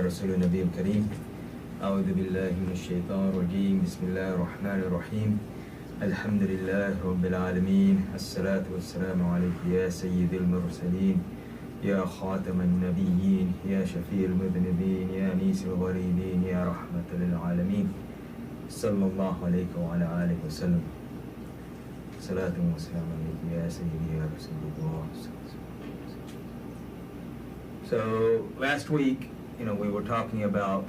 رسول النبي الكريم أعوذ بالله من الشيطان الرجيم بسم الله الرحمن الرحيم الحمد لله رب العالمين الصلاة والسلام عليك يا سيد المرسلين يا خاتم النبيين يا شفيع المذنبين يا أنيس الغريبين يا رحمة للعالمين صلى الله عليك وعلى آله وسلم صلاة وسلام عليك يا سيدي يا رسول الله. So last week, we were talking about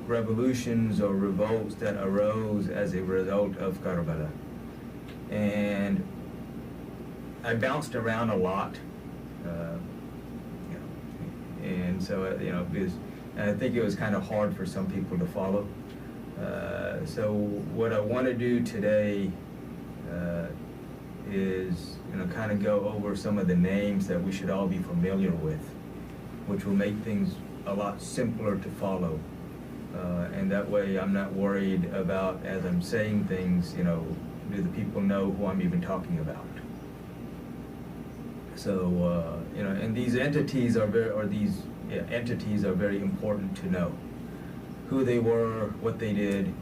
revolutions or revolts that arose as a result of Karbala. And I bounced around a lot, and so, because I think it was kind of hard for some people to follow. So what I want to do today is, kind of go over some of the names that we should all be familiar with, which will make things a lot simpler to follow. And that way I'm not worried about, as I'm saying things, do the people know who I'm even talking about? So, and these entities are very important to know. Who they were, what they did,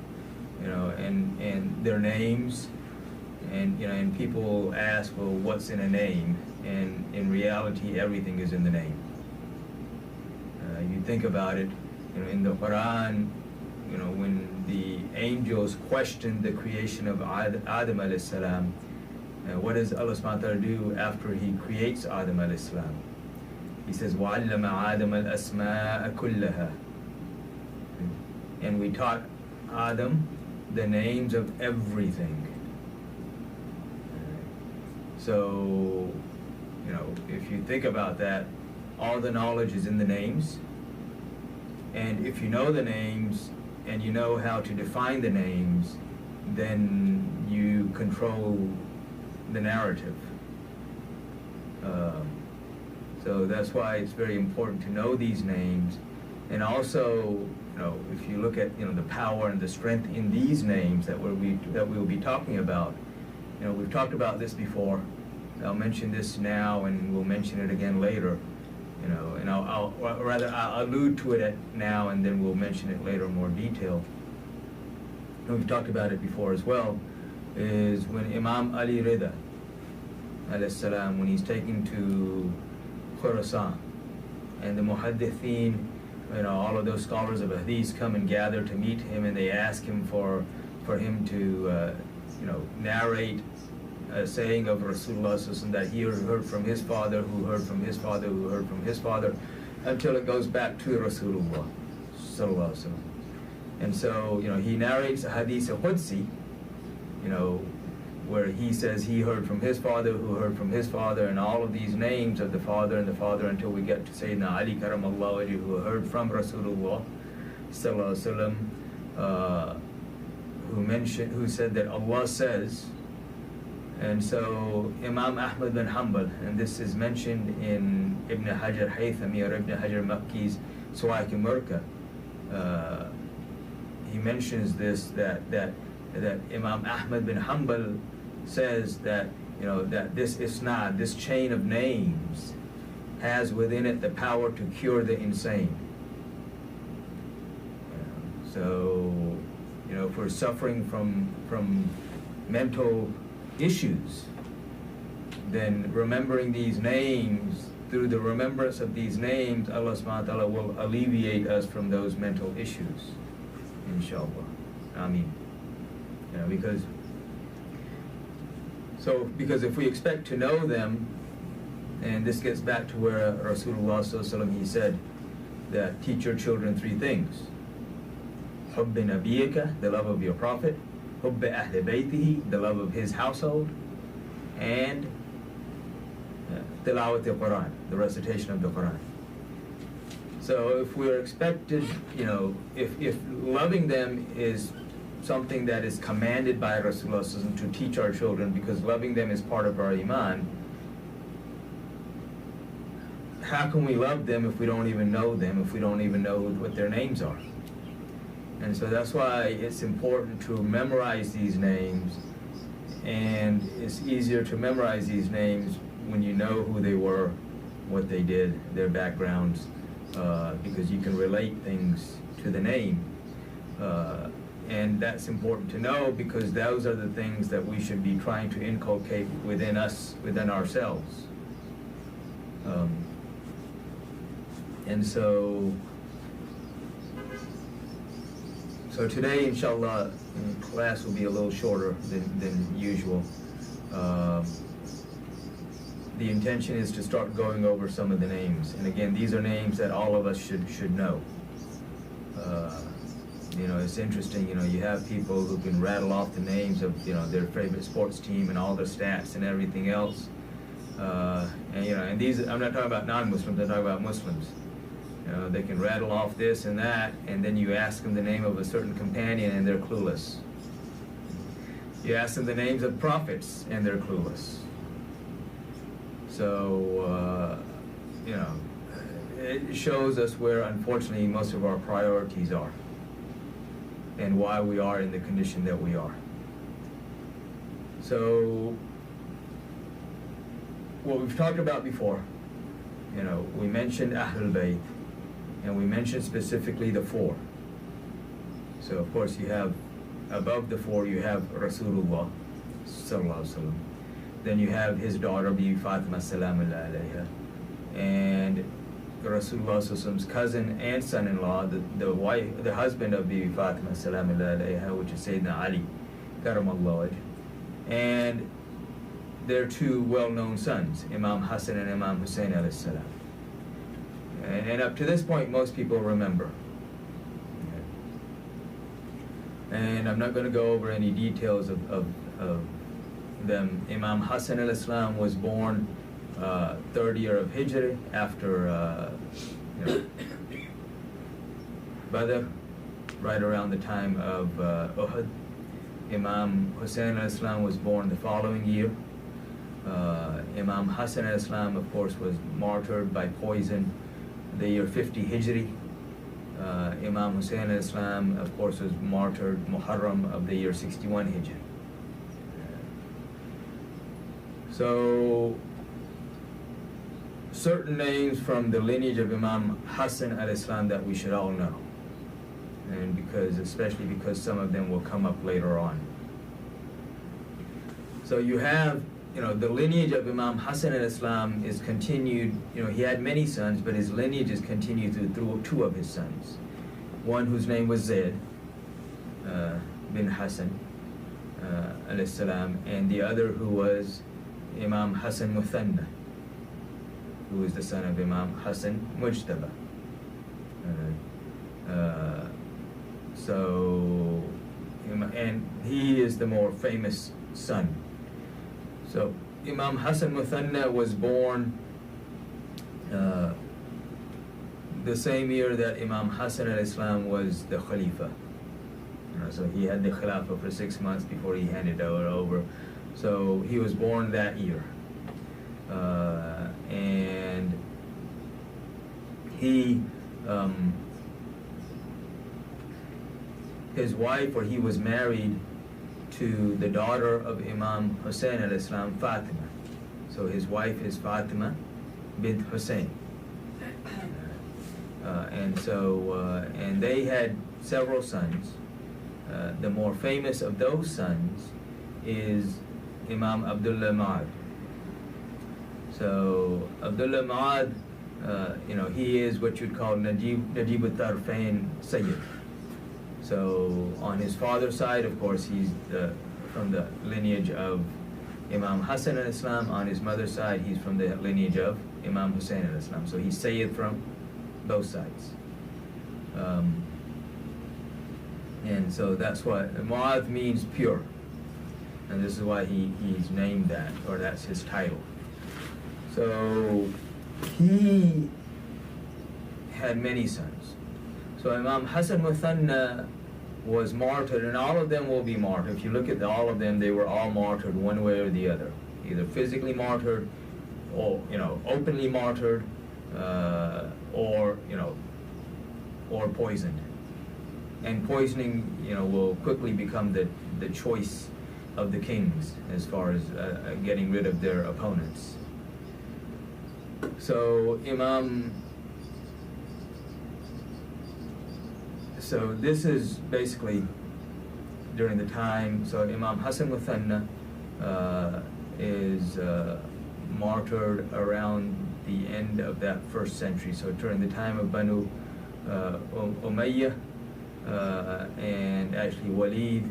and their names. And people ask, well, what's in a name? And in reality, everything is in the name. You think about it, in the Quran, when the angels questioned the creation of Adam alayhi salam, what does Allah subhanahu wa ta'ala do after He creates Adam alayhi salam? He says, وَعَلَّمَ آدَمَ الْأَسْمَاءَ كُلَّهَا. And we taught Adam the names of everything. So, if you think about that, all the knowledge is in the names. And if you know the names and you know how to define the names, then you control the narrative. So that's why it's very important to know these names. And also, if you look at the power and the strength in these names that we'll be talking about, we've talked about this before. I'll mention this now, and we'll mention it again later. And I'll allude to it now, and then we'll mention it later in more detail. And we've talked about it before as well. Is when Imam Ali Rida, alayhi salam, when he's taken to Khurasan, and the muhaddithin, all of those scholars of hadith come and gather to meet him, and they ask him for him to narrate a saying of Rasulullah that he heard from his father, who heard from his father, who heard from his father, until it goes back to Rasulullah sallallahu alaihi wasallam. And so he narrates a hadith of Qudsi, where he says he heard from his father, who heard from his father, and all of these names of the father and the father, until we get to Sayyidina Ali karamallahu wajhu, who heard from Rasulullah sallallahu alaihi wasallam, who said that Allah says. And so Imam Ahmad bin Hanbal, and this is mentioned in Ibn Hajar Haythami or Ibn Hajar Makki's Suwaik Murka, he mentions this, that Imam Ahmad bin Hanbal says that that this isnad, this chain of names, has within it the power to cure the insane. So if we're suffering from mental issues, then remembering these names, through the remembrance of these names, Allah subhanahu wa ta'ala will alleviate us from those mental issues, inshallah. Ameen. Because if we expect to know them, and this gets back to where Rasulullah sallallahu alaihi wasallam, he said that teach your children three things: hubb nabiyika, the love of your prophet; hubb ahl baytihi, the love of his household; and tilawat al-Quran, the recitation of the Quran. So if we're expected, if loving them is something that is commanded by Rasulullah to teach our children, because loving them is part of our iman, how can we love them if we don't even know them, if we don't even know what their names are? And so that's why it's important to memorize these names, and it's easier to memorize these names when you know who they were, what they did, their backgrounds, because you can relate things to the name. And that's important to know, because those are the things that we should be trying to inculcate within us, within ourselves. And so today, inshallah, class will be a little shorter than usual. The intention is to start going over some of the names. And again, these are names that all of us should know. It's interesting, you have people who can rattle off the names of, their favorite sports team and all their stats and everything else. And these, I'm not talking about non-Muslims, I'm talking about Muslims. They can rattle off this and that, and then you ask them the name of a certain companion and they're clueless. You ask them the names of prophets and they're clueless. So, it shows us where, unfortunately, most of our priorities are and why we are in the condition that we are. So, what we've talked about before, we mentioned Ahlul Bayt, and we mentioned specifically the four. So, of course, you have, above the four, you have Rasulullah, sallallahu alaihi wasallam. Then you have his daughter, Bibi Fatima, salamullah alayha, and Rasulullah sallallahu alaihi wasallam's cousin and son-in-law, the husband of Bibi Fatima, salamullah alayha, which is Sayyidina Ali, karamallahu wajh, and their two well-known sons, Imam Hassan and Imam Hussein alayhi salam. And up to this point, most people remember. And I'm not going to go over any details of them. Imam Hassan al-Islam was born 3rd year of Hijri, after Badr, right around the time of Uhud. Imam Hussein al-Islam was born the following year. Imam Hassan al-Islam, of course, was martyred by poison the year 50 Hijri. Imam Hussein al-Islam, of course, was martyred Muharram of the year 61 Hijri. So, certain names from the lineage of Imam Hassan al-Islam that we should all know, and especially because some of them will come up later on. So you have, the lineage of Imam Hassan al-Islam is continued. He had many sons, but his lineage is continued through two of his sons. One whose name was Zayd bin Hassan alayhi salam, and the other who was Imam Hassan Muthanna, who is the son of Imam Hassan Mujtaba. And he is the more famous son. So Imam Hassan Muthanna was born the same year that Imam Hassan al-Islam was the Khalifa. So he had the Khilafah for 6 months before he handed it over. So he was born that year. And he, his wife, or he was married to the daughter of Imam Hussein al-Islam, Fatima. So his wife is Fatima bint Hussein. And they had several sons. The more famous of those sons is Imam Abdullah Ma'ad. So Abdullah Ma'ad, he is what you'd call Najib al-Tarfain Sayyid. So on his father's side, of course, he's from the lineage of Imam Hassan al-Islam. On his mother's side, he's from the lineage of Imam Hussein al-Islam. So he's Sayyid from both sides. And so that's what Mu'adh means, pure. And this is why he's named that, or that's his title. So he had many sons. So Imam Hassan Muthanna was martyred, and all of them will be martyred. If you look at all of them, they were all martyred one way or the other. Either physically martyred, or openly martyred, or poisoned. And poisoning, will quickly become the choice of the kings as far as getting rid of their opponents. So Imam So this is basically during the time, so Imam Hassan Muthanna is martyred around the end of that first century, so during the time of Banu Umayyah, and actually Walid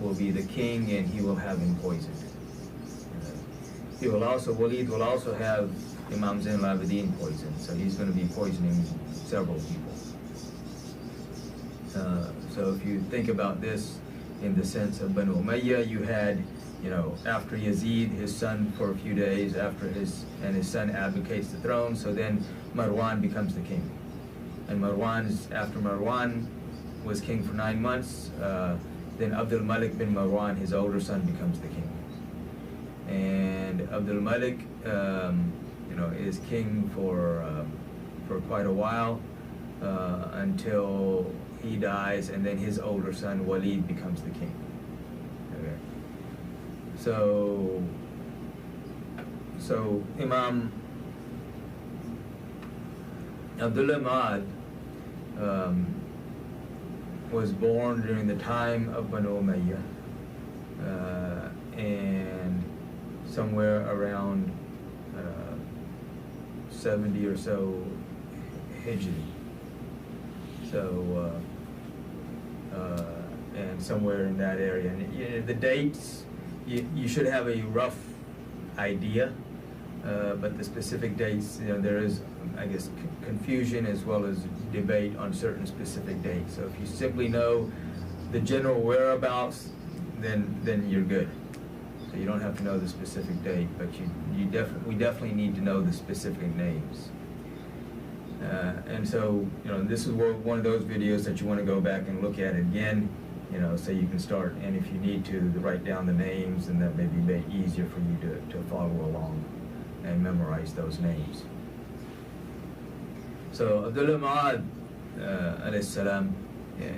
will be the king, and he will have him poisoned. Walid will also have Imam Zain al-Abidin poisoned, so he's going to be poisoning several people. So if you think about this in the sense of Banu Umayyah, you had, after Yazid, his son, for a few days his son abdicates the throne, so then Marwan becomes the king. And after Marwan was king for 9 months, then Abdul Malik bin Marwan, his older son, becomes the king. And Abdul Malik, is king for quite a while, until he dies, and then his older son Walid becomes the king. Okay. So Imam Abdullah Ma'ad was born during the time of Banu Umayyah, and somewhere around 70 or so Hijri. So, and somewhere in that area. And the dates, you should have a rough idea, but the specific dates, there is, I guess, confusion as well as debate on certain specific dates. So if you simply know the general whereabouts, then you're good. So you don't have to know the specific date, but we definitely need to know the specific names. And so, this is one of those videos that you want to go back and look at again, so you can start, and if you need to write down the names, and that may be easier for you to follow along and memorize those names. So Abdullah Ma'ad, alayhi salam,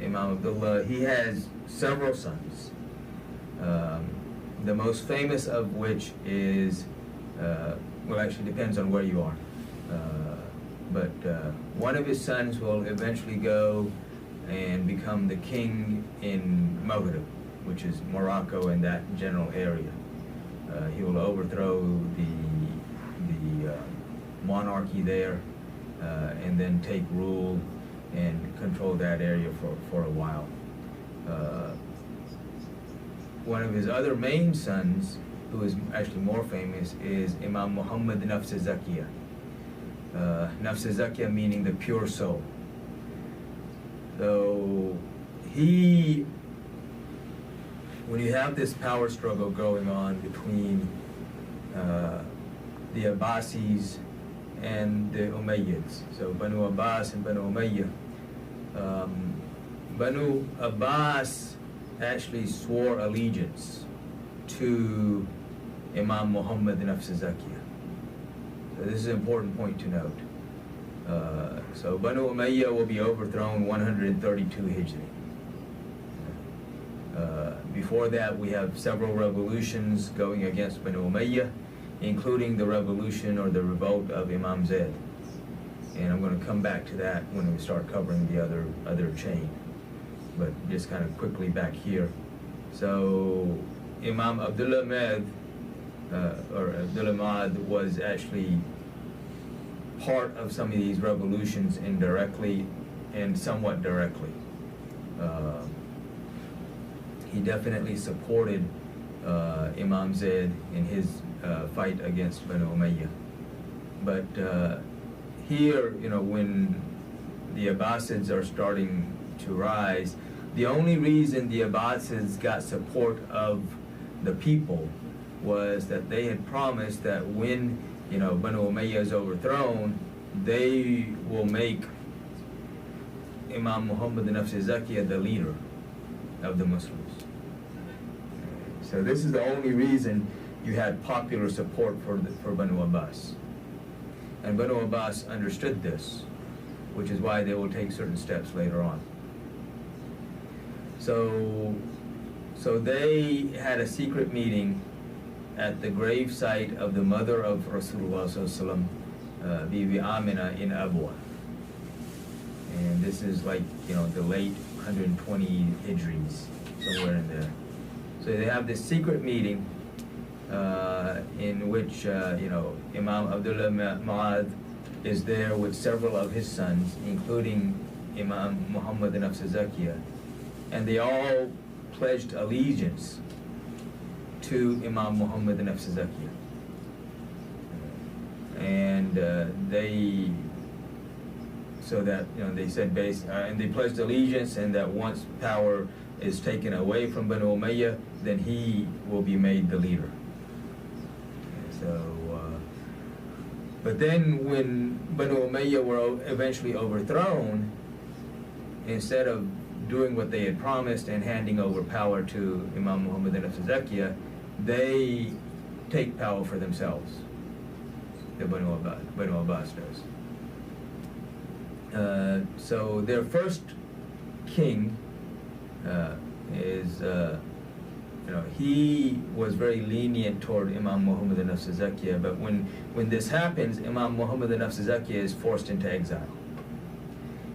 Imam Abdullah, he has several sons. The most famous of which is, well, actually depends on where you are. But one of his sons will eventually go and become the king in Maghrib, which is Morocco and that general area. He will overthrow the monarchy there, and then take rule and control that area for a while. One of his other main sons, who is actually more famous, is Imam Muhammad Nafs Zakiya. Nafs Zakiya meaning the pure soul. So when you have this power struggle going on between the Abbasis and the Umayyads, so Banu Abbas and Banu Umayyah, Banu Abbas actually swore allegiance to Imam Muhammad Nafs Zakiya. So this is an important point to note. So Banu Umayyah will be overthrown 132 Hijri. Before that, we have several revolutions going against Banu Umayyah, including the revolution or the revolt of Imam Zayd. And I'm going to come back to that when we start covering the other chain. But just kind of quickly back here. So Imam Abdullah Ma'ad, or Abdullah Ma'ad, was actually part of some of these revolutions indirectly and somewhat directly. He definitely supported Imam Zayd in his fight against Banu Umayyah. But here, when the Abbasids are starting to rise, the only reason the Abbasids got support of the people was that they had promised that when Banu Umayyah is overthrown, they will make Imam Muhammad Nafs Zakiya the leader of the Muslims. So this is the only reason you had popular support for Banu Abbas. And Banu Abbas understood this, which is why they will take certain steps later on. So they had a secret meeting at the grave site of the mother of Rasulullah Sallallahu Alaihi Wasallam, Bibi Amina in Abwa. And this is like, the late 120 Hijris, somewhere in there. So they have this secret meeting in which, Imam Abdullah Ma'ad is there with several of his sons, including Imam Muhammad Nafs Zakiya, and they all pledged allegiance to Imam Muhammad Nafs Zakiya. And they said and they pledged allegiance, and that once power is taken away from Banu Umayyah, then he will be made the leader. But then when Banu Umayyah were eventually overthrown, instead of doing what they had promised and handing over power to Imam Muhammad Nafs Zakiya, they take power for themselves. The Banu Abbas does. So their first king he was very lenient toward Imam Muhammad Nafs Zakiya, but when this happens, Imam Muhammad Nafs Zakiya is forced into exile.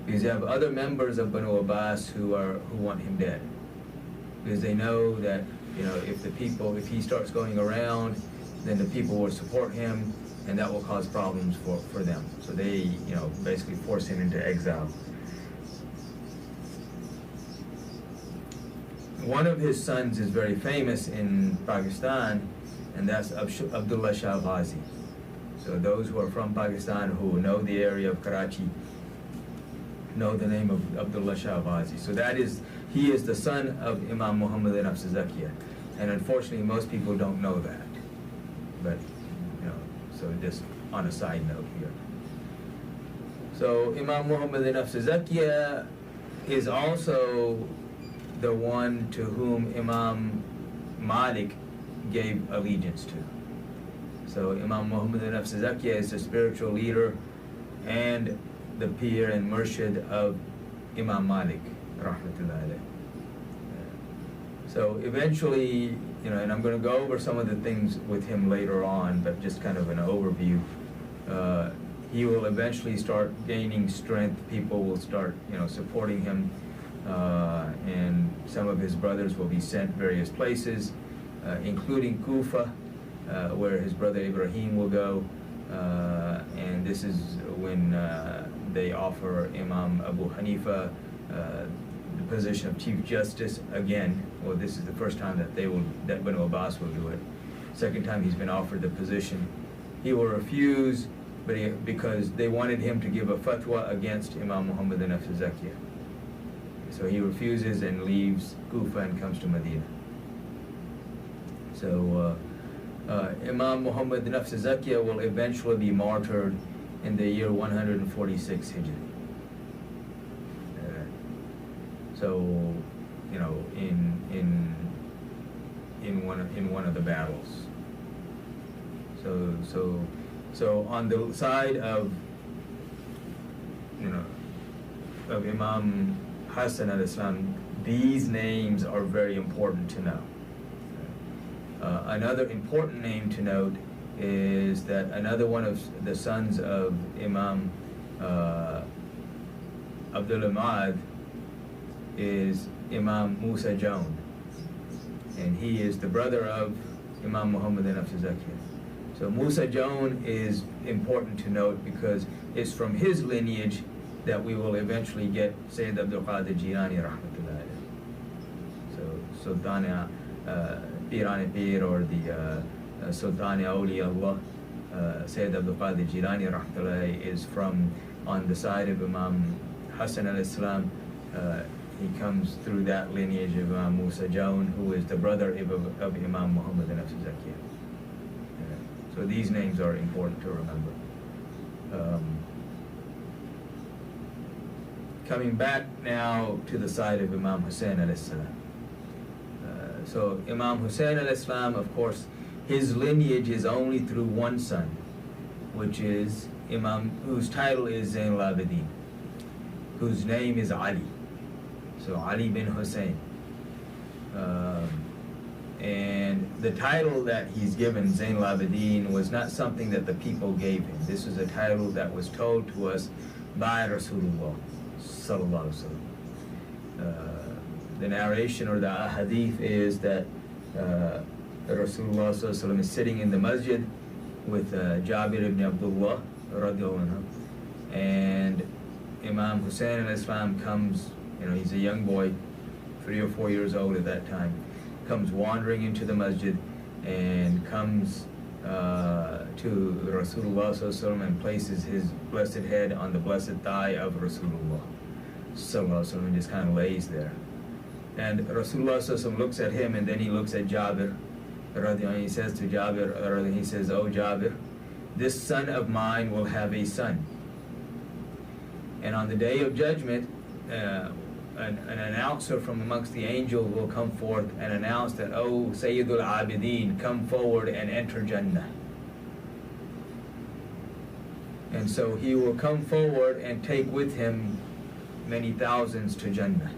Because you have other members of Banu Abbas who want him dead. Because they know that, if he starts going around, then the people will support him, and that will cause problems for them. So they, basically force him into exile. One of his sons is very famous in Pakistan, and that's Abdullah Shah Ghazi. So those who are from Pakistan who know the area of Karachi know the name of Abdullah Shah Ghazi. So he is the son of Imam Muhammad Nafs Zakiya. And unfortunately, most people don't know that. But, so just on a side note here. So Imam Muhammad Nafs Zakiya is also the one to whom Imam Malik gave allegiance to. So Imam Muhammad Nafs Zakiya is the spiritual leader and the peer and murshid of Imam Malik, rahmatullahi alayh. So eventually, and I'm going to go over some of the things with him later on, but just kind of an overview. He will eventually start gaining strength. People will start, supporting him, and some of his brothers will be sent various places, including Kufa, where his brother Ibrahim will go, and this is when they offer Imam Abu Hanifa the position of Chief Justice again. Well, this is the first time that Banu Abbas will do it. Second time he's been offered the position. He will refuse, because they wanted him to give a fatwa against Imam Muhammad Nafs Zakiya. So he refuses and leaves Kufa and comes to Medina. So Imam Muhammad Nafs Zakiya will eventually be martyred in the year 146 Hijri. So, in one of the battles. So on the side of Imam Hassan al-Islam, these names are very important to know. Another important name to note is that another one of the sons of Imam Abdullah Ma'ad is Imam Musa Jaun, and he is the brother of Imam Muhammad Nafs Zakiya. So Musa Jaun is important to note because it's from his lineage that we will eventually get Sayyid Abdul Qadir Jilani rahmatullahi alayhi. So Sultan Piran Pir, or the Sultan Awliya Allah, Sayyid Abdul Qadir Jilani rahmatullahi, is from on the side of Imam Hassan al-Islam. He comes through that lineage of Imam Musa Jaun, who is the brother of Imam Muhammad Nafs Zakiya. So these names are important to remember. Coming back now to the side of Imam Hussein al-Islam. So Imam Hussein al-Islam, of course, his lineage is only through one son, which is Imam, whose title is Zain al-Abidin, whose name is Ali. So Ali bin Hussein. And the title that he's given, Zain al-Abidin, was not something that the people gave him. This was a title that was told to us by Rasulullah sallallahu alaihi wasallam. The narration or the hadith is that Rasulullah sallallahu alaihi wasallam is sitting in the masjid with Jabir ibn Abdullah radiallahu anhu, and Imam Hussein al-Islam comes, he's a young boy, 3 or 4 years old at that time, comes wandering into the masjid and comes to Rasulullah sallallahu alaihi wasallam and places his blessed head on the blessed thigh of Rasulullah sallallahu alaihi wasallam and just kind of lays there. And Rasulullah sallallahu alaihi wasallam looks at him, and then he looks at Jabir. He says to Jabir, he says, "Oh Jabir, this son of mine will have a son. And on the day of judgment, an announcer from amongst the angels will come forth and announce that, oh Sayyidul Abidin, come forward and enter Jannah." And so he will come forward and take with him many thousands to Jannah.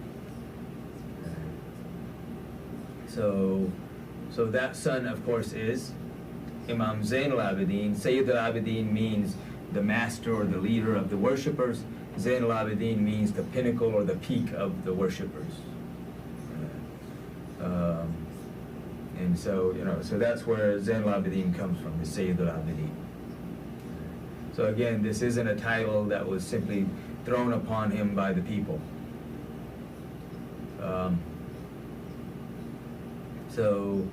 So that son, of course, is Imam Zain al-Abidin. Sayyid al-Abidin means the master or the leader of the worshippers. Zain al-Abidin means the pinnacle or the peak of the worshippers. And so, so that's where Zain al-Abidin comes from, the Sayyid al-Abidin. So again, this isn't a title that was simply thrown upon him by the people. So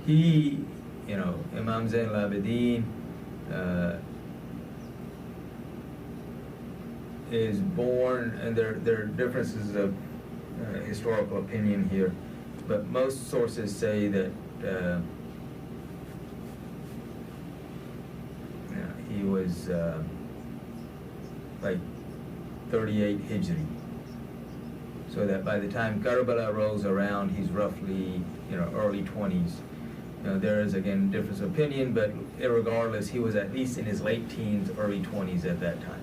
he, Imam Zain al-Abidin is born, and there are differences of historical opinion here, but most sources say that he was like 38 Hijri. So that by the time Karbala rolls around, he's roughly, early 20s. There is, again, difference of opinion, but irregardless, he was at least in his late teens, early 20s at that time.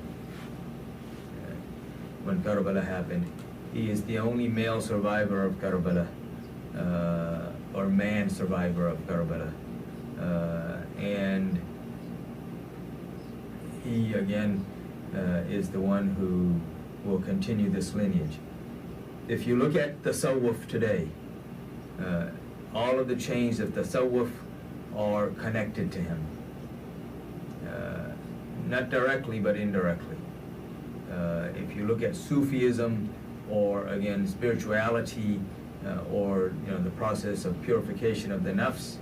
When Karbala happened. He is the only male survivor of Karbala, or man survivor of Karbala. And he, again, is the one who will continue this lineage. If you look at Tasawwuf today, all of the chains of Tasawwuf are connected to him. Not directly, but indirectly. If you look at Sufism, or again, spirituality, or the process of purification of the nafs,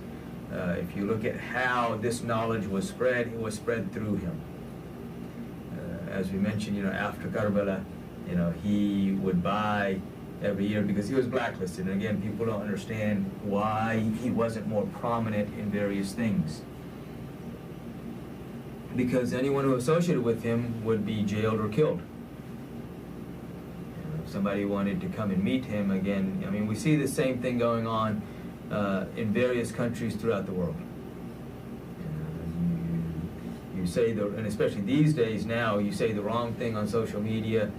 if you look at how this knowledge was spread, it was spread through him. As we mentioned, after Karbala, he would buy every year, because he was blacklisted. And again, people don't understand why he wasn't more prominent in various things. Because anyone who associated with him would be jailed or killed. If somebody wanted to come and meet him, again, we see the same thing going on in various countries throughout the world. You say and especially these days now, you say the wrong thing on social media,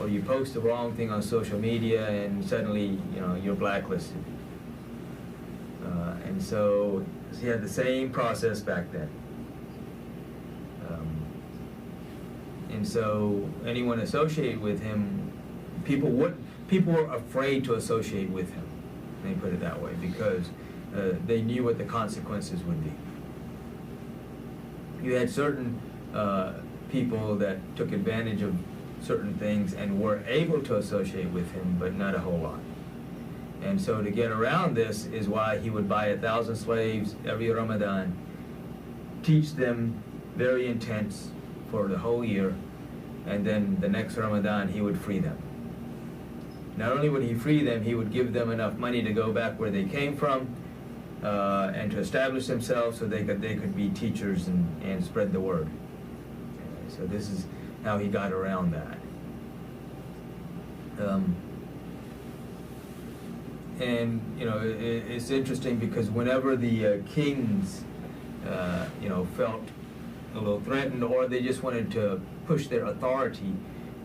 or you post the wrong thing on social media, and suddenly, you're blacklisted. And so he had the same process back then. And so anyone associated with him, people were afraid to associate with him. Let me put it that way, because they knew what the consequences would be. You had certain people that took advantage of certain things and were able to associate with him, but not a whole lot. And so to get around this is why he would buy 1,000 slaves every Ramadan, teach them very intense for the whole year, and then the next Ramadan he would free them. Not only would he free them, he would give them enough money to go back where they came from, and to establish themselves so they could be teachers and spread the word. So this is how he got around that. And it's interesting, because whenever the kings felt a little threatened, or they just wanted to push their authority,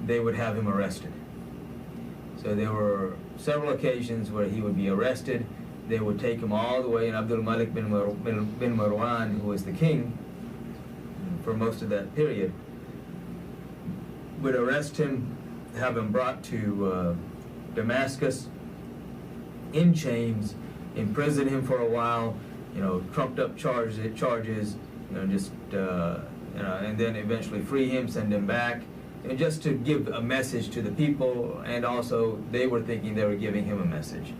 they would have him arrested. So there were several occasions where he would be arrested. They would take him all the way, and Abdul Malik bin Marwan, who was the king for most of that period, would arrest him, have him brought to Damascus in chains, imprison him for a while, trumped up charges, just and then eventually free him, send him back, and just to give a message to the people, and also they were thinking they were giving him a message.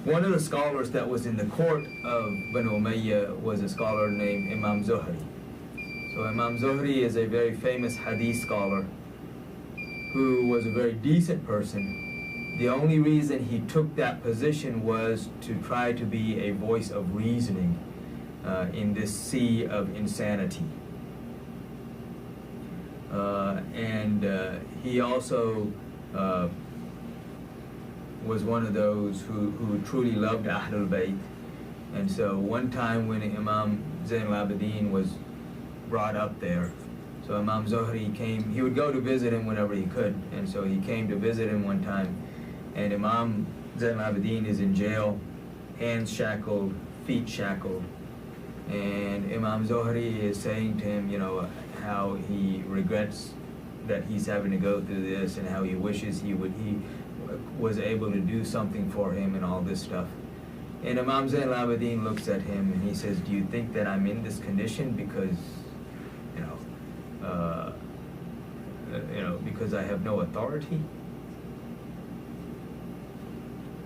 One of the scholars that was in the court of Banu Umayyah was a scholar named Imam Zuhri. So Imam Zuhri is a very famous hadith scholar who was a very decent person. The only reason he took that position was to try to be a voice of reasoning in this sea of insanity. He also was one of those who truly loved Ahlul Bayt. And so one time when Imam Zain al-Abidin was brought up there, so Imam Zuhri came, he would go to visit him whenever he could, and so he came to visit him one time, and Imam Zain al-Abidin is in jail, hands shackled, feet shackled, and Imam Zuhri is saying to him, how he regrets that he's having to go through this, and how he wishes he was able to do something for him and all this stuff. And Imam Zain al-Abidin looks at him and he says, do you think that I'm in this condition because, because I have no authority?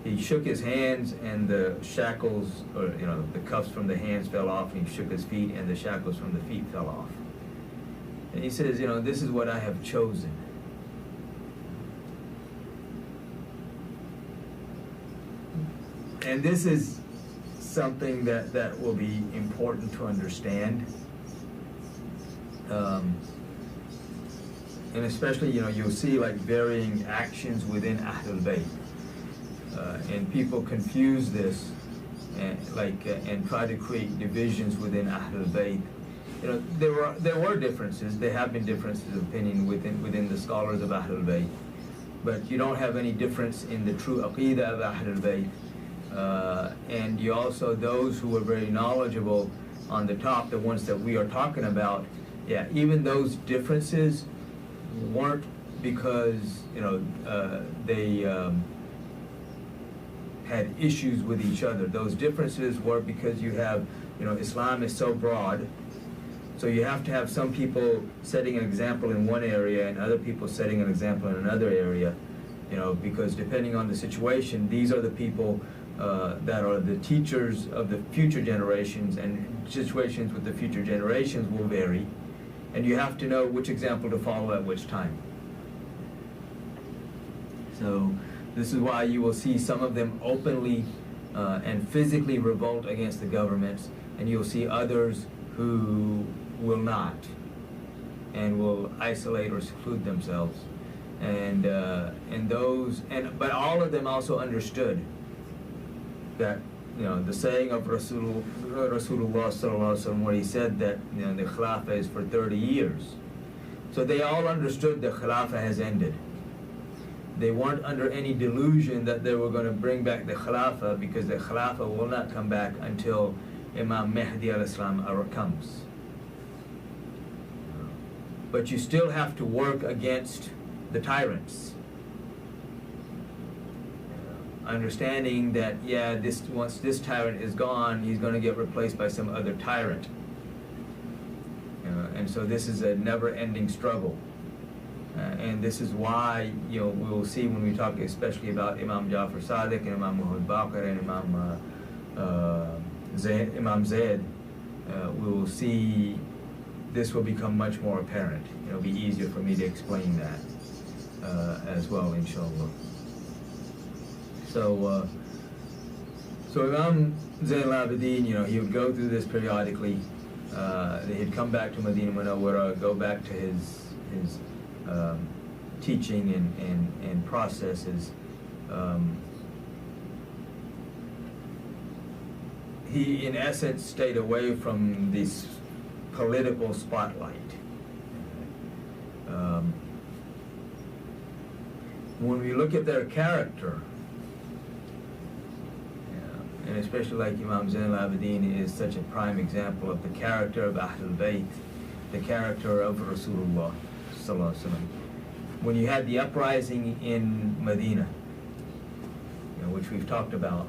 He shook his hands and the shackles, or the cuffs from the hands fell off, and he shook his feet and the shackles from the feet fell off. And he says, this is what I have chosen. And this is something that will be important to understand. And especially, you'll see like varying actions within Ahlul Bayt. And people confuse this and try to create divisions within Ahlul Bayt. There were differences. There have been differences of opinion within the scholars of Ahlul Bayt. But you don't have any difference in the true aqeedah of Ahlul Bayt. And you also, those who were very knowledgeable on the top, the ones that we are talking about, even those differences weren't because, they had issues with each other. Those differences were because you have, Islam is so broad, so you have to have some people setting an example in one area and other people setting an example in another area, because depending on the situation, these are the people that are the teachers of the future generations, and situations with the future generations will vary, and you have to know which example to follow at which time. So this is why you will see some of them openly and physically revolt against the governments, and you'll see others who will not and will isolate or seclude themselves. But all of them also understood that, the saying of Rasulullah sallallahu alaihi wasallam, where he said that, the Khilafah is for 30 years. So they all understood the Khilafah has ended. They weren't under any delusion that they were going to bring back the Khilafah, because the Khilafah will not come back until Imam Mahdi al-Islam comes. But you still have to work against the tyrants. Understanding that, once this tyrant is gone, he's going to get replaced by some other tyrant. And so this is a never-ending struggle. And this is why, we will see when we talk especially about Imam Jafar Sadiq and Imam Muhammad Baqir and Imam Zayd, we will see this will become much more apparent. It'll be easier for me to explain that as well, inshallah. So Imam Zayn al-Abidin, he would go through this periodically. He'd come back to Medina Munawwara, go back to his teaching and processes. He, in essence, stayed away from this political spotlight. When we look at their character, and especially like Imam Zain al-Abidin is such a prime example of the character of Ahlul Bayt, the character of Rasulullah sallallahu alaihi wasallam, when you had the uprising in Medina, which we've talked about,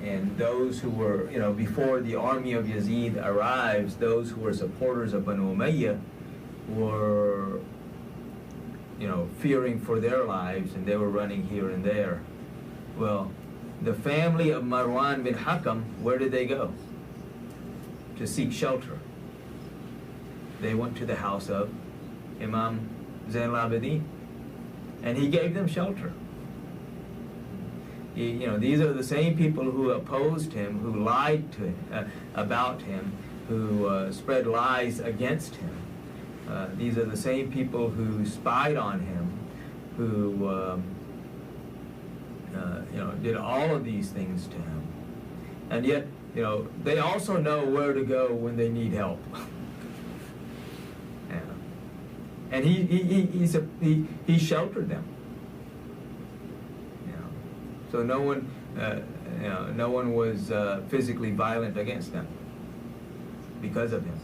and those who were, before the army of Yazid arrives, those who were supporters of Banu Umayyah were, fearing for their lives, and they were running here and there. Well, the family of Marwan bin Hakam, where did they go to seek shelter? They went to the house of Imam Zain al-Abidin, and he gave them shelter. These are the same people who opposed him, who lied to him, about him, who spread lies against him. These are the same people who spied on him, who did all of these things to him. And yet, they also know where to go when they need help. Yeah. And he sheltered them. So no one was physically violent against them because of him.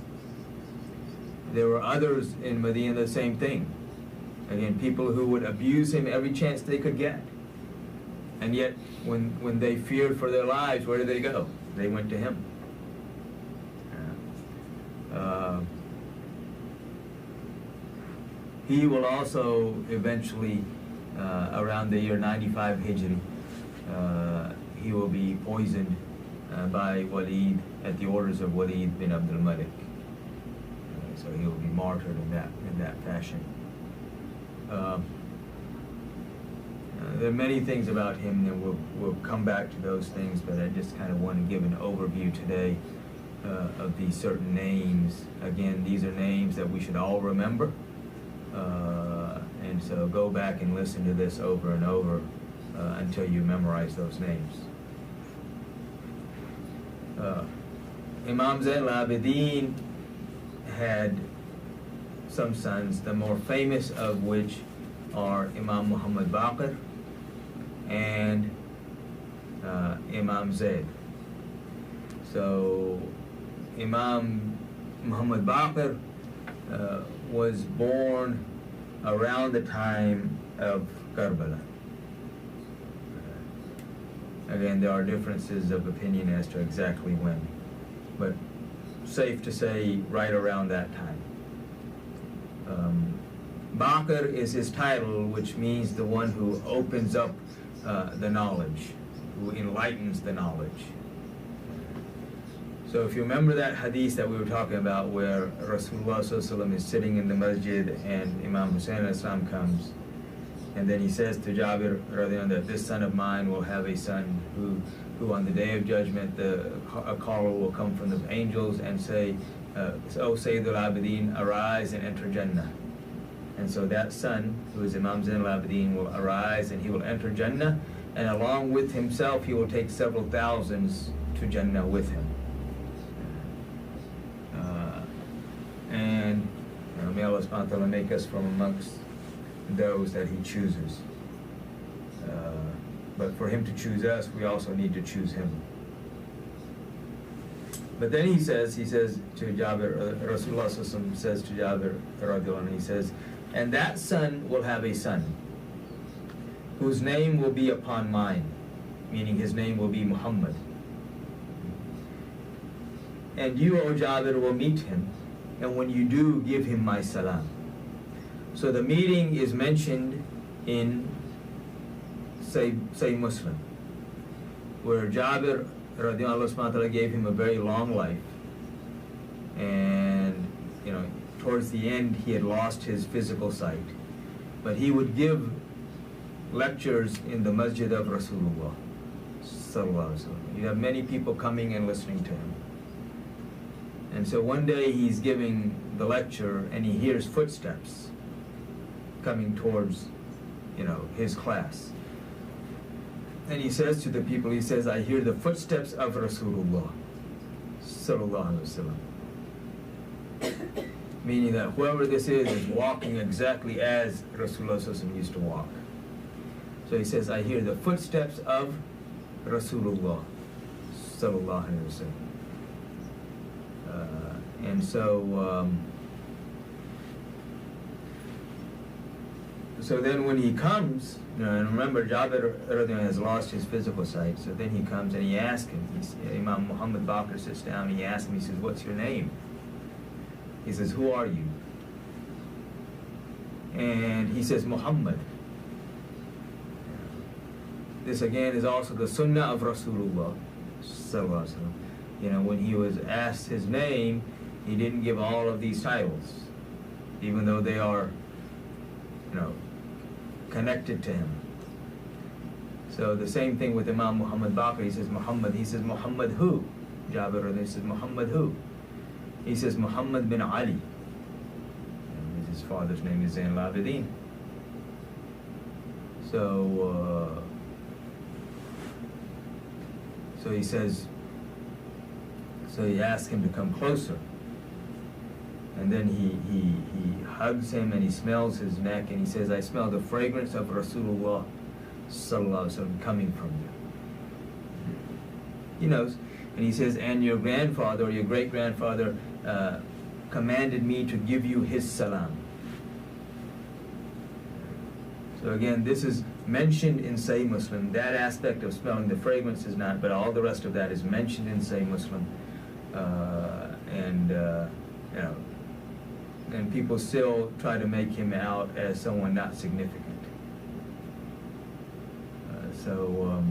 There were others in Medina, the same thing. Again, people who would abuse him every chance they could get. And yet, when they feared for their lives, where did they go? They went to him. He will also eventually, around the year 95 Hijri, he will be poisoned by Walid at the orders of Walid bin Abdul Malik. So he will be martyred in that fashion. There are many things about him, and we'll come back to those things, but I just kind of want to give an overview today of these certain names. Again, these are names that we should all remember, and so go back and listen to this over and over until you memorize those names. Imam Zain al-Abidin had some sons, the more famous of which are Imam Muhammad Baqir and Imam Zayd. So Imam Muhammad Baqir was born around the time of Karbala. Again, there are differences of opinion as to exactly when, but safe to say right around that time. Baqir is his title, which means the one who opens up the knowledge, who enlightens the knowledge. So if you remember that hadith that we were talking about where Rasulullah ﷺ is sitting in the masjid and Imam Hussein al-Islam comes, and then he says to Jabir that this son of mine will have a son who on the day of judgment a caller will come from the angels and say, O Sayyidul Abidin, arise and enter Jannah. And so that son, who is Imam Zain al-Abidin, will arise and he will enter Jannah, and along with himself he will take several thousands to Jannah with him. And may Allah subhanahu wa ta'ala make us from amongst those that he chooses. But for him to choose us, we also need to choose him. But then he says to Jabir, Rasulullah says to Jabir, he says, and that son will have a son, whose name will be upon mine, meaning his name will be Muhammad. And you, O Jabir, will meet him, and when you do, give him my salam. So the meeting is mentioned in Sahih Muslim, where Jabir radiallahu anhu gave him a very long life, and towards the end he had lost his physical sight, but he would give lectures in the masjid of Rasulullah sallallahu alaihi wasallam. You have many people coming and listening to him. And so one day he's giving the lecture and he hears footsteps coming towards his class. And he says to the people, he says, I hear the footsteps of Rasulullah sallallahu alaihi wasallam. Meaning that whoever this is walking exactly as Rasulullah sallallahu alaihi wasallam used to walk. So he says, I hear the footsteps of Rasulullah sallallahu alaihi wasallam. And so so then when he comes, and remember Jabir has lost his physical sight, so then he comes and he asks him, Imam Muhammad Baqir sits down and he asks him, he says, what's your name? He says, who are you? And he says, Muhammad. This again is also the sunnah of Rasulullah sallallahu alaihi wasallam. When he was asked his name, he didn't give all of these titles, even though they are, connected to him. So the same thing with Imam Muhammad Baqir. He says Muhammad. He says Muhammad who? Jabir says Muhammad who? He says Muhammad bin Ali. And his father's name is Zain al-Abidin. So he says. So he asks him to come closer. And then he hugs him and he smells his neck and he says, I smell the fragrance of Rasulullah sallallahu alaihi wasallam coming from you. He knows. And he says, and your grandfather or your great-grandfather commanded me to give you his salam. So again, this is mentioned in Sahih Muslim. That aspect of smelling the fragrance is not, but all the rest of that is mentioned in Sahih Muslim. And people still try to make him out as someone not significant. So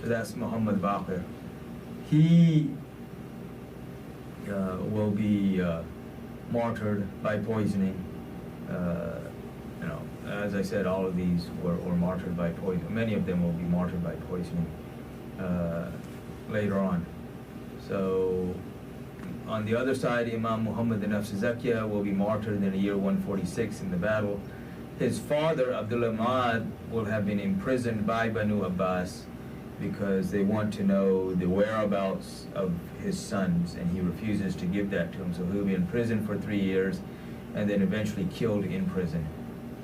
that's Muhammad Baqir. He will be martyred by poisoning. As I said, all of these were martyred by poison. Many of them will be martyred by poisoning later on. So on the other side, Imam Muhammad bin Nafs Zakya will be martyred in the year 146 in the battle. His father, Abdullah Ma'ad, will have been imprisoned by Banu Abbas because they want to know the whereabouts of his sons, and he refuses to give that to him. So he'll be in prison for 3 years and then eventually killed in prison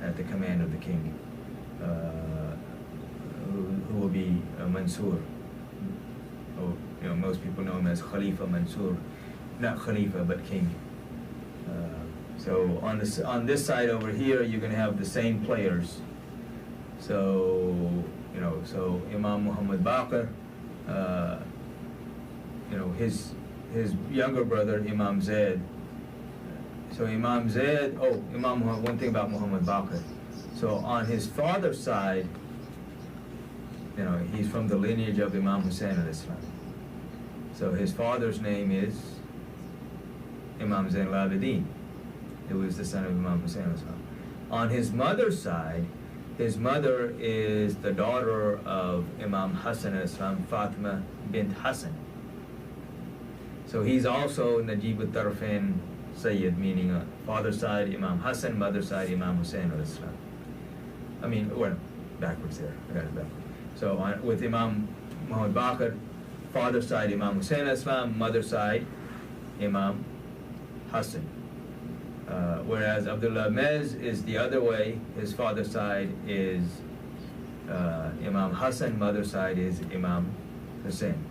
at the command of the king, who will be Mansur. Most people know him as Khalifa Mansur. Not Khalifa, but king. So on this side over here, you're going to have the same players. So so Imam Muhammad Baqir, his younger brother Imam Zaid. So Imam Zaid. One thing about Muhammad Baqir. So on his father's side, he's from the lineage of Imam Hussein al-Islam. So his father's name is Imam Zain al-Abidin, who is the son of Imam Hussein al-Islam. On his mother's side, his mother is the daughter of Imam Hassan al-Islam, Fatima bint Hassan. So he's also Najib al-Tarfain Sayyid, meaning father's side Imam Hassan, mother's side Imam Hussein al-Islam. Backwards there. I got it back. So with Imam Muhammad Baqir, father's side Imam Hussein al-Islam, mother's side Imam Hassan. Whereas Abdullah Mez is the other way. His father's side is Imam Hassan, mother's side is Imam Hussein.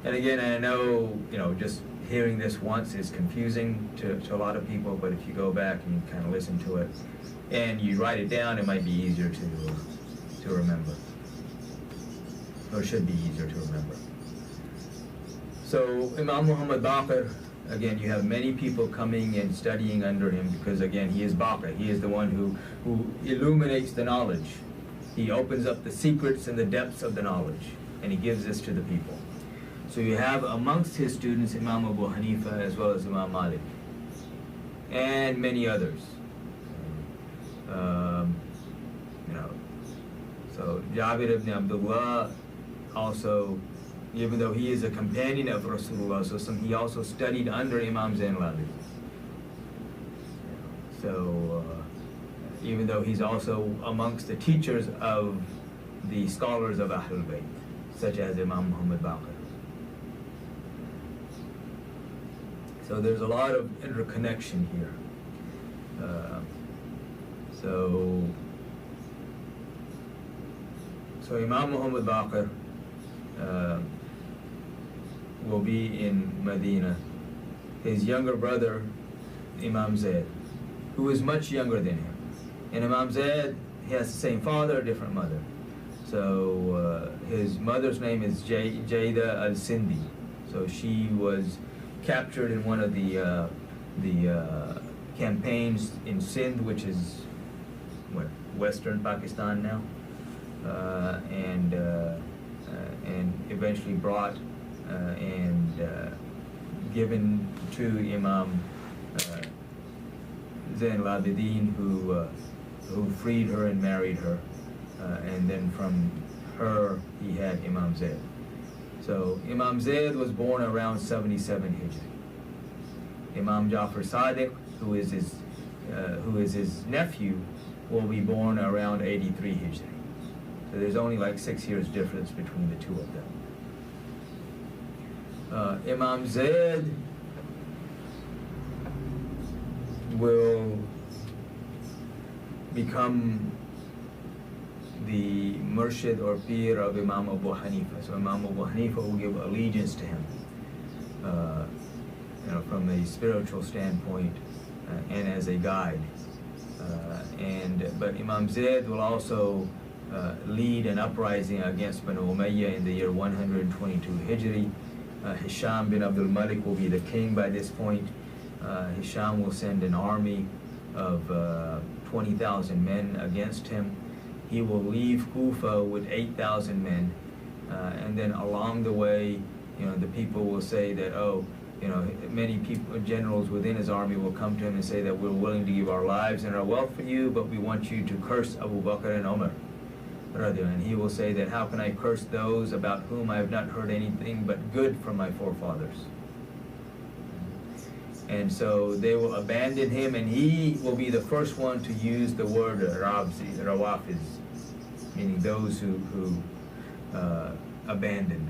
And again, I know, just hearing this once is confusing to a lot of people, but if you go back and you kind of listen to it and you write it down, it might be easier to remember. Or should be easier to remember. So Imam Muhammad Baqir, again, you have many people coming and studying under him because, again, he is Baqir. He is the one who illuminates the knowledge. He opens up the secrets and the depths of the knowledge, and he gives this to the people. So you have amongst his students Imam Abu Hanifa as well as Imam Malik, and many others. So Jabir ibn Abdullah also, even though he is a companion of Rasulullah, he also studied under Imam Zain al-Abidin. So even though he's also amongst the teachers of the scholars of Ahlul Bayt, such as Imam Muhammad Baqir. So there's a lot of interconnection here. So Imam Muhammad Baqir will be in Medina. His younger brother, Imam Zaid, who is much younger than him. And Imam Zayd, he has the same father, different mother. So his mother's name is Jayda al-Sindhi. So she was captured in one of the campaigns in Sindh, which is what, western Pakistan now, and eventually brought and given to Imam Zayn al-Abidin, who freed her and married her, and then from her he had Imam Zayd. So Imam Zayd was born around 77 Hijri. Imam Jafar Sadiq, who is his nephew, will be born around 83 Hijri. So there's only like 6 years difference between the two of them. Imam Zayd will become the Murshid or Pir of Imam Abu Hanifa. So Imam Abu Hanifa will give allegiance to him, from a spiritual standpoint and as a guide. But Imam Zayd will also lead an uprising against Banu Umayyah in the year 122 Hijri. Hisham bin Abdul Malik will be the king by this point. Hisham will send an army of 20,000 men against him. He will leave Kufa with 8,000 men, and then along the way, the people will say that, many people, generals within his army will come to him and say that we're willing to give our lives and our wealth for you, but we want you to curse Abu Bakr and Umar. And he will say that, how can I curse those about whom I have not heard anything but good from my forefathers? And so they will abandon him, and he will be the first one to use the word Rawafiz, meaning those who abandoned,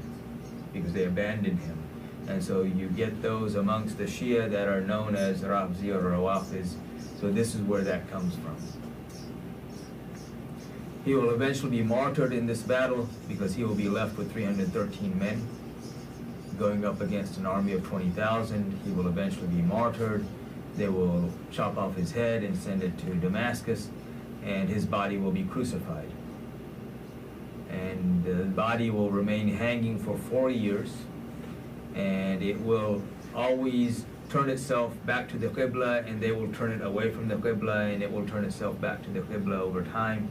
because they abandoned him. And so you get those amongst the Shia that are known as Rabzi or Rawafiz. So this is where that comes from. He will eventually be martyred in this battle because he will be left with 313 men going up against an army of 20,000. He will eventually be martyred. They will chop off his head and send it to Damascus, and his body will be crucified. And the body will remain hanging for 4 years, and it will always turn itself back to the Qibla, and they will turn it away from the Qibla, and it will turn itself back to the Qibla over time.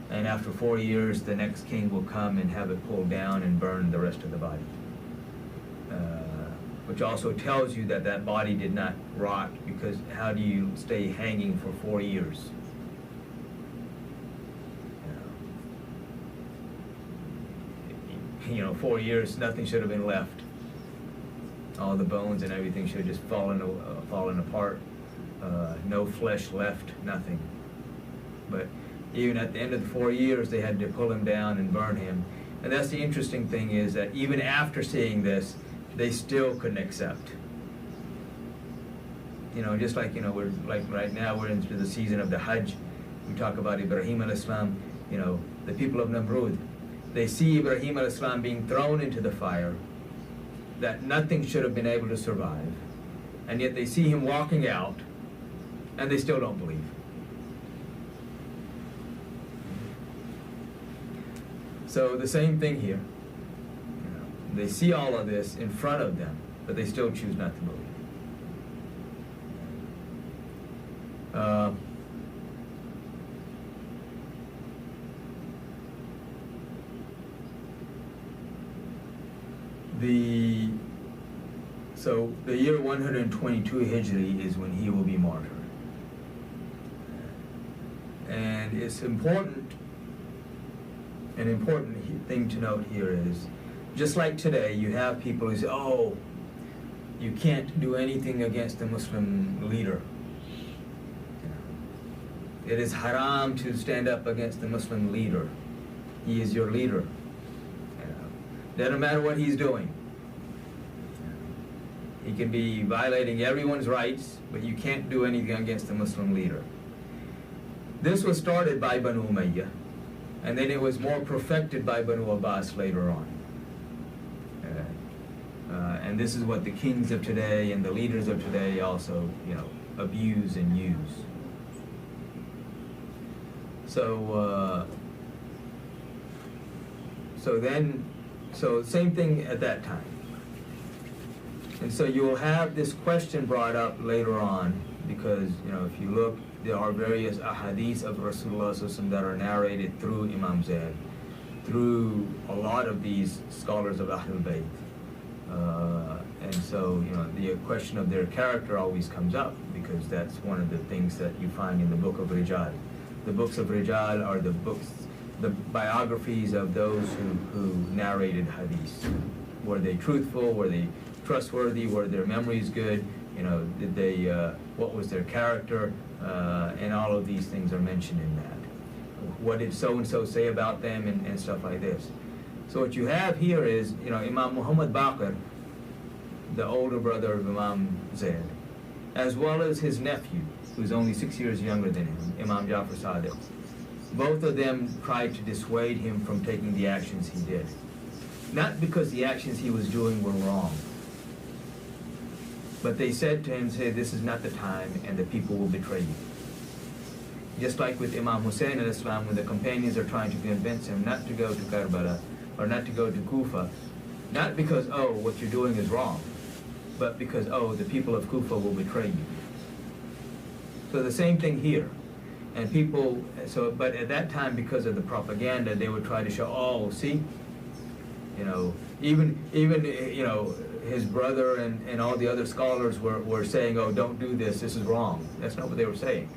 And after 4 years, the next king will come and have it pulled down and burn the rest of the body. Which also tells you that that body did not rot, because how do you stay hanging for 4 years? 4 years, nothing should have been left. All the bones and everything should have just fallen apart. No flesh left, nothing. But even at the end of the 4 years, they had to pull him down and burn him. And that's the interesting thing, is that even after seeing this, they still couldn't accept. Just like, we're like right now, we're into the season of the Hajj. We talk about Ibrahim al-Islam, the people of Namrud. They see Ibrahim al-Islam being thrown into the fire, that nothing should have been able to survive. And yet they see him walking out, and they still don't believe. So the same thing here. They see all of this in front of them, but they still choose not to believe. So the year 122 Hijri is when he will be martyred. And it's important, an important thing to note here is, just like today, you have people who say, oh, you can't do anything against the Muslim leader. It is haram to stand up against the Muslim leader. He is your leader. Doesn't matter what he's doing. He can be violating everyone's rights, but you can't do anything against the Muslim leader. This was started by Banu Umayyah, and then it was more perfected by Banu Abbas later on. And this is what the kings of today and the leaders of today also, abuse and use. So same thing at that time. And so you'll have this question brought up later on, because, you know, if you look, there are various ahadith of Rasulullah that are narrated through Imam Zayd, through a lot of these scholars of Ahlul Bayt. And so, you know, the question of their character always comes up, because that's one of the things that you find in the book of Rijal. The books of Rijal are the books, the biographies of those who narrated hadith. Were they truthful? Were they trustworthy? Were their memories good? You know, did they, what was their character? And all of these things are mentioned in that. What did so-and-so say about them, and stuff like this. So what you have here is, you know, Imam Muhammad Baqir, the older brother of Imam Zayd, as well as his nephew, who's only 6 years younger than him, Imam Jafar Sadiq. Both of them tried to dissuade him from taking the actions he did. Not because the actions he was doing were wrong, but they said to him, say, this is not the time, and the people will betray you. Just like with Imam Hussein al-Islam, when the companions are trying to convince him not to go to Karbala, or not to go to Kufa, not because, oh, what you're doing is wrong, but because, oh, the people of Kufa will betray you. So the same thing here. And people, so, but at that time, because of the propaganda, they would try to show, oh, see, you know, even you know, his brother and all the other scholars were saying, oh, don't do this, this is wrong. That's not what they were saying.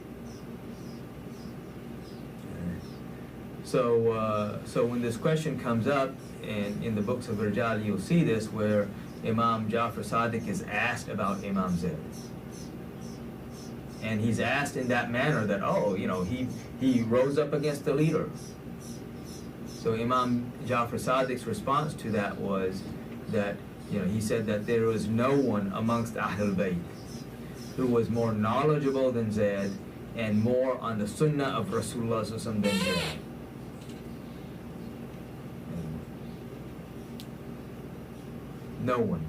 So when this question comes up, and in the books of Rijal, you'll see this, where Imam Jafar Sadiq is asked about Imam Zayd. And he's asked in that manner that, oh, you know, he rose up against the leader. So Imam Jafar Sadiq's response to that was that, you know, he said that there was no one amongst Ahlul Bayt who was more knowledgeable than Zayd and more on the sunnah of Rasulullah than Zayd. No one.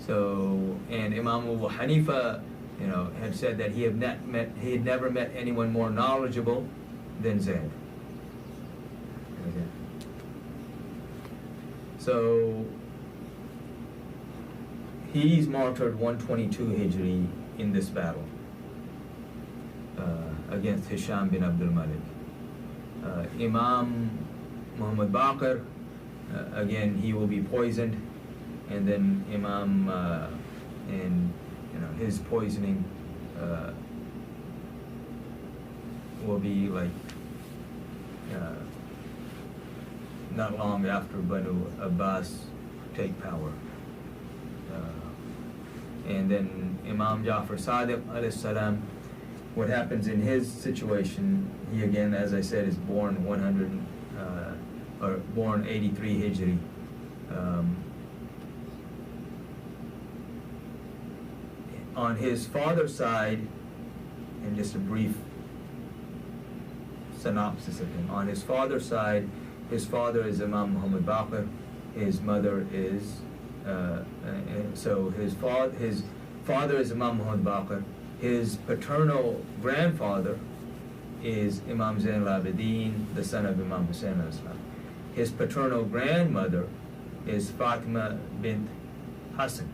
So, and Imam Abu Hanifa, you know, had said that he had never met anyone more knowledgeable than Zayd. Okay. So he's martyred 122 Hijri in this battle against Hisham bin Abdul Malik. Imam Muhammad Baqir, again, he will be poisoned, and then Imam and you know, his poisoning will be like not long after Banu Abbas take power. And then Imam Jafar Sadiq alayhi salam, what happens in his situation, he again, as I said, is born born 83 Hijri. On his father's side, and just a brief synopsis of him. On his father's side, his father is Imam Muhammad Baqir. His mother is so his father is Imam Muhammad Baqir. His paternal grandfather is Imam Zain al-Abidin, the son of Imam Hussein al-Islam. His paternal grandmother is Fatima bint Hassan.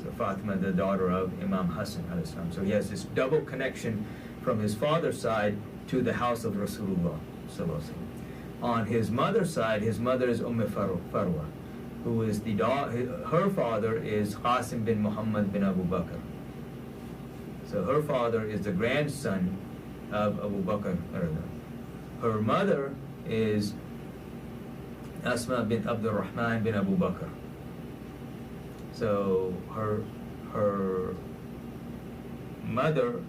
So Fatima, the daughter of Imam Hassan al-Islam. So he has this double connection from his father's side to the house of Rasulullah. On his mother's side, his mother is Farwa, who is the her father is Qasim bin Muhammad bin Abu Bakr. So her father is the grandson of Abu Bakr. Her mother is Asma bin Abdul Rahman bin Abu Bakr. So her mother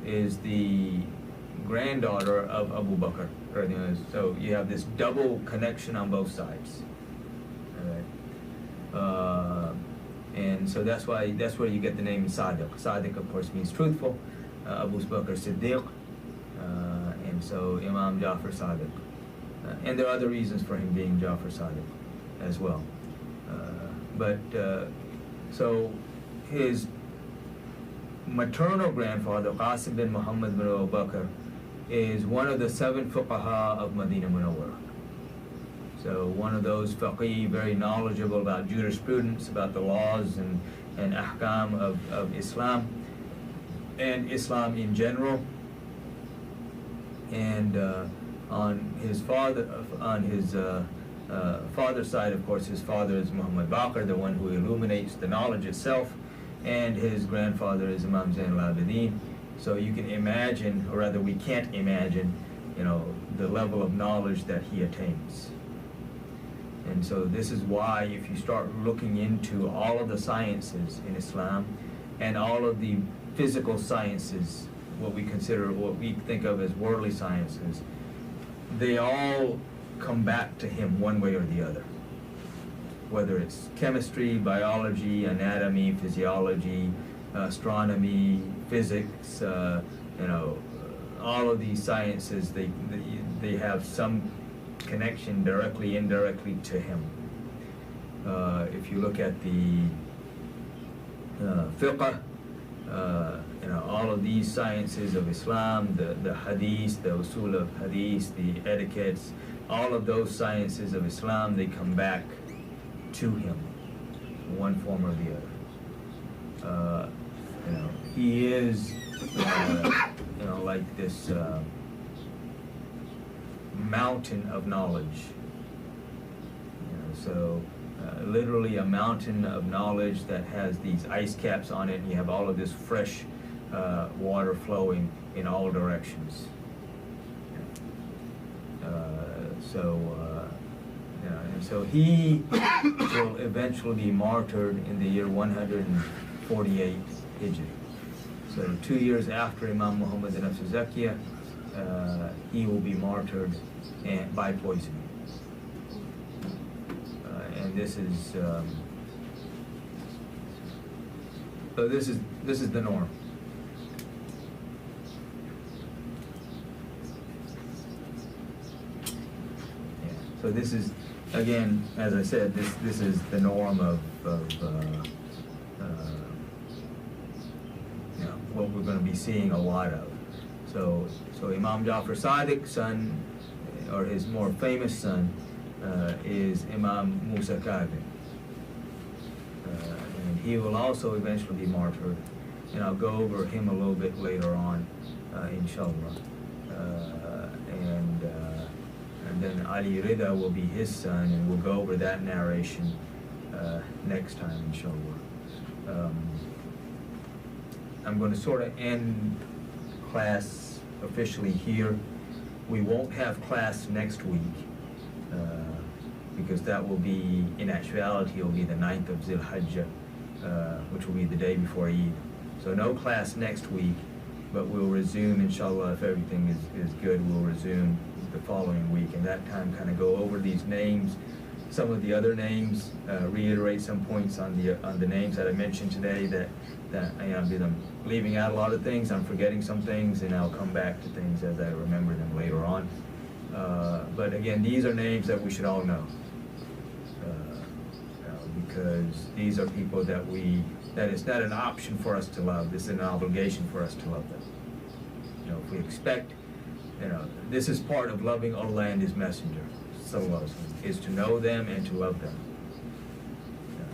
is the granddaughter of Abu Bakr. So you have this double connection on both sides. And so that's where you get the name Sadiq. Sadiq, of course, means truthful. Abu Bakr Siddiq, and so Imam Jafar Sadiq. And there are other reasons for him being Jafar Sadiq as well. maternal grandfather, Qasim bin Muhammad bin Abu Bakr, is one of the 7 fuqaha of Medina Munawwara. So one of those faqih, very knowledgeable about jurisprudence, about the laws and ahkam of Islam and Islam in general. And on his father's side, of course, his father is Muhammad Baqir, the one who illuminates the knowledge itself, and his grandfather is Imam Zain al-Abidin. So you can imagine, or rather we can't imagine, the level of knowledge that he attains. And so this is why if you start looking into all of the sciences in Islam and all of the physical sciences, what we think of as worldly sciences, they all come back to him one way or the other. Whether it's chemistry, biology, anatomy, physiology, astronomy, physics, all of these sciences, they have some connection directly, indirectly to him. If you look at the fiqh, all of these sciences of Islam, the hadith, the usul of hadith, the etiquettes, all of those sciences of Islam, they come back to him in one form or the other. He is, like this mountain of knowledge. Literally a mountain of knowledge that has these ice caps on it, and you have all of this fresh water flowing in all directions. So he will eventually be martyred in the year 148 Hijri. So 2 years after Imam Muhammad bin Zakiyah, he will be martyred by poisoning. And this is this is the norm. Yeah. So this is, again, as I said, this is the norm of what we're going to be seeing a lot of. So Imam Jafar Sadiq's son, or his more famous son, is Imam Musa Kadhim. And he will also eventually be martyred. And I'll go over him a little bit later on, inshallah. And then Ali Rida will be his son, and we'll go over that narration next time, inshallah. I'm going to sort of end class officially here. We won't have class next week because that will be, in actuality, it will be the 9th of Zil Hajjah, which will be the day before Eid. So no class next week, but we'll resume, inshallah, if everything is good, we'll resume the following week, and that time kind of go over these names, some of the other names, reiterate some points on the names that I mentioned today, that I'm leaving out a lot of things, I'm forgetting some things, and I'll come back to things as I remember them later on. But again, these are names that we should all know, because these are people that it's not an option for us to love, this is an obligation for us to love them. If we expect, this is part of loving Allah and His Messenger, is to know them and to love them.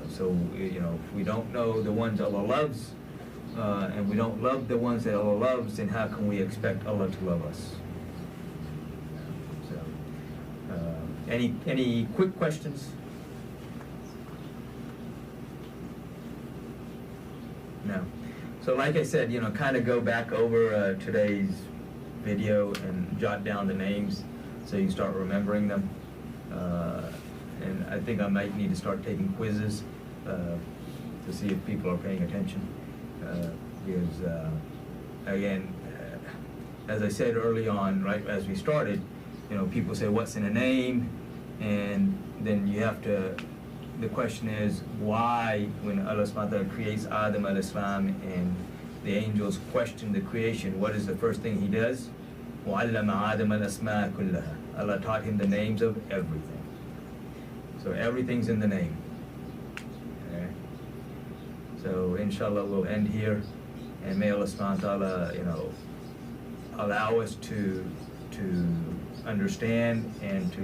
So, if we don't know the ones Allah loves, and we don't love the ones that Allah loves, then how can we expect Allah to love us? So, any quick questions? No. So like I said, kind of go back over today's video and jot down the names so you start remembering them. And I think I might need to start taking quizzes to see if people are paying attention. Because, again, as I said early on, right as we started, people say, what's in a name? And then you have to, the question is, why, when Allah subhanahu wa ta'ala creates Adam al-Islam and the angels question the creation, what is the first thing He does? وَعَلَّمَ آدَمَ الْأَسْمَاءَ كُلَّهَا. Allah taught him the names of everything. So everything's in the name. Okay? So inshallah we'll end here, And may Allah subhanahu wa ta'ala, allow us to understand, and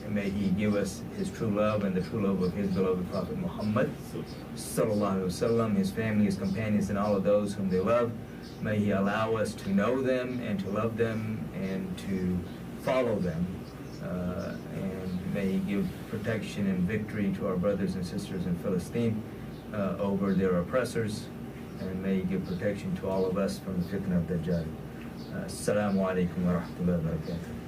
may He give us His true love and the true love of His beloved Prophet Muhammad sallallahu alaihi wasallam, his family, his companions, and all of those whom they love. May He allow us to know them and to love them and to follow them. And may He give protection and victory to our brothers and sisters in Palestine over their oppressors. And may He give protection to all of us from the fitna of Dajjal. Assalamu alaikum wa rahmatullahi wa barakatuh.